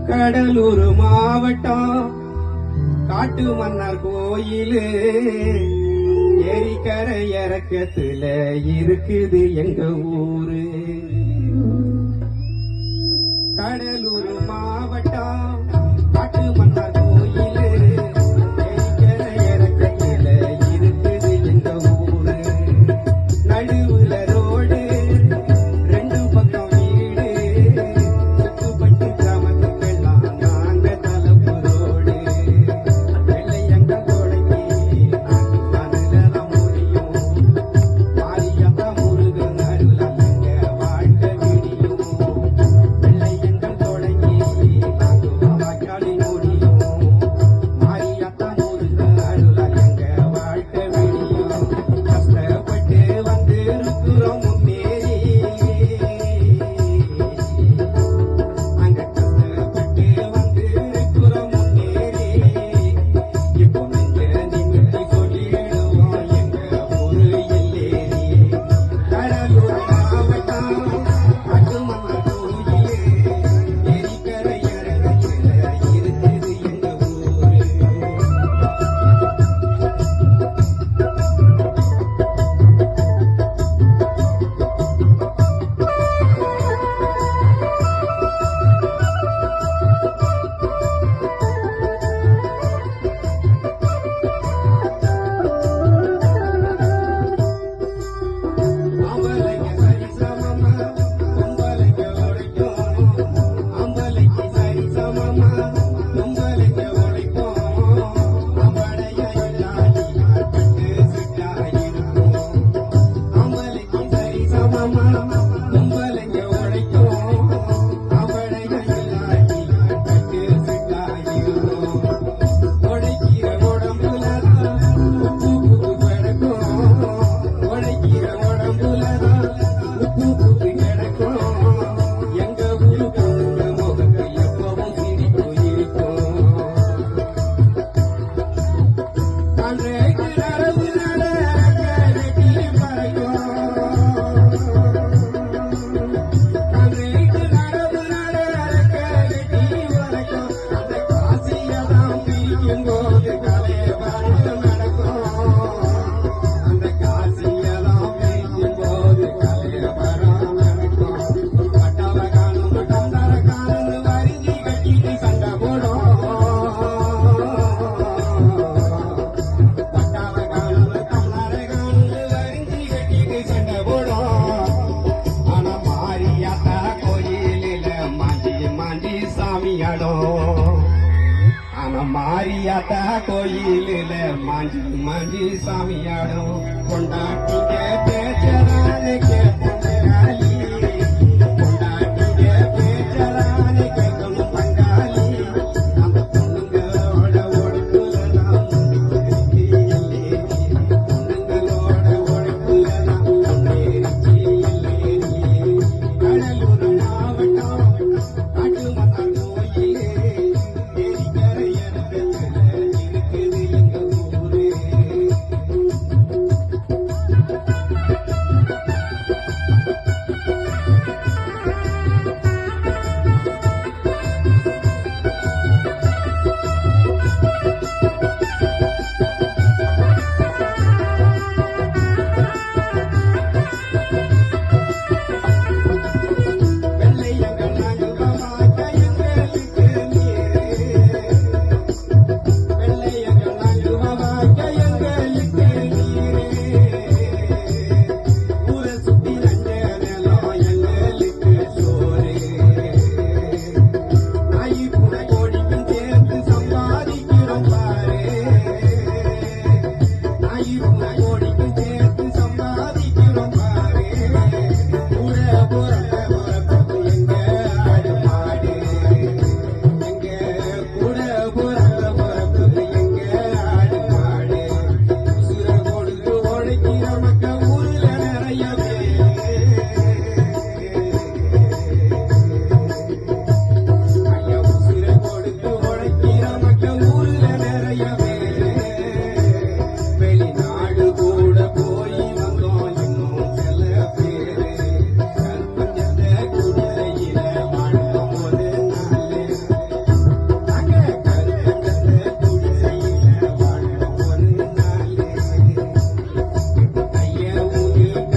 கடலூர் மாவட்டம் காட்டு மன்னார் கோயிலு ஏரிக்கரை இறக்கத்துல இருக்குது எங்க ஊரு. கடலூர் மாவட்டம் காட்டு மன்னார் கோயிலு ஏரிக்கரை இறக்கத்துல இருக்குது எங்க ஊரு. நடுவுல ரோடு ரெண்டு பக்கம் வீடு சுத்துப்பட்டு கிராமத்துக்கெல்லாம் நாங்க தலப்பு ரோடு. வெள்ளையங்க தொடங்கி அதுலதான் முடியும். மாரியப்பா முருகன் அருள் அங்க வாழ்க்கை விடியும். வெள்ளையங்க தொடங்கி வாய்க்காலி முடியும். மாரியப்பா முருகன் அருள் அங்க வாழ்க்கை விடியும். கஷ்டப்பட்டு வந்து இருக்கிறோம் முன்னேறி அங்க கஷ்டப்பட்டு வந்து இருக்கிறோம் முன்னேறி இப்போ நெஞ்ச நிமித்தி சொல்லிடுவோம் எங்க ஊரு எல்லேரி. கடலூர் மாவட்டம் காட்டுமன்னார் கோயிலே ஏரிக்கரை இறக்கத்துல இருக்குது எங்க ஊரு. அம்பலைக்கு சரி சமமா கும்பலைக்கு உழைக்கும். அம்பலைக்கு சரி சமமா கும்பலைக்கு உழைக்கும். அம்பளைய இல்லாடி பட்டு சிட்டாயிருக்கும். அம்பலைக்கு சரி சமமா கும்பலைக்கு உழைக்கும். அம்பளைய இல்லாடி பட்டு சிட்டாயிருக்கும். உழைக்கிற உடம்புலதான் உப்பு புது கிடக்கும். உழைக்கிற உடம்புலதான் உப்பு புது கிடக்கும். எங்க ஊரு பொண்ணுங்க முகத்து எப்பவும் சிரிப்பு இருக்கும். அன்றைக்கு நடவு நட கரடி பறக்கும். அன்றைக்கு நடவு நட கரடி பறக்கும். அந்த காசியதான் பிரிக்கும் போது கலைவரம் நடக்கும். அந்த காசியெல்லாம் பிரிக்கும் போது கலைவரம் நடக்கும். பட்டாவ காணும் மட்டந்தர காணும் வரிஞ்சி கட்டிட்டு சண்டை போடும். பட்டாவ காணும் தமிழர காணும் வரிஞ்சி கட்டிட்டு சண்டை போடும். ஆனா மாரியாத்தா கோயிலில மாஞ்சி மாஞ்சி சாமியாடும். ஆனா மாரியாத்தா கோயிலில மாஞ்சி மாஞ்சி சாமியாடும். கொண்டாட்டிங்க பேச்சரானே கேட்காலி. கொண்டாட்டிங்க பேச்சரானே கேட்கணும் பங்காளி. அந்த பொண்ணுங்களோட ஒழுக்குல நான் முன்னேறிச்சு இல்லேரி. பொண்ணுங்களோட ஒழுக்குல நான் முன்னேறிச்சு இல்லேரி. கடலூர் மாவட்டம்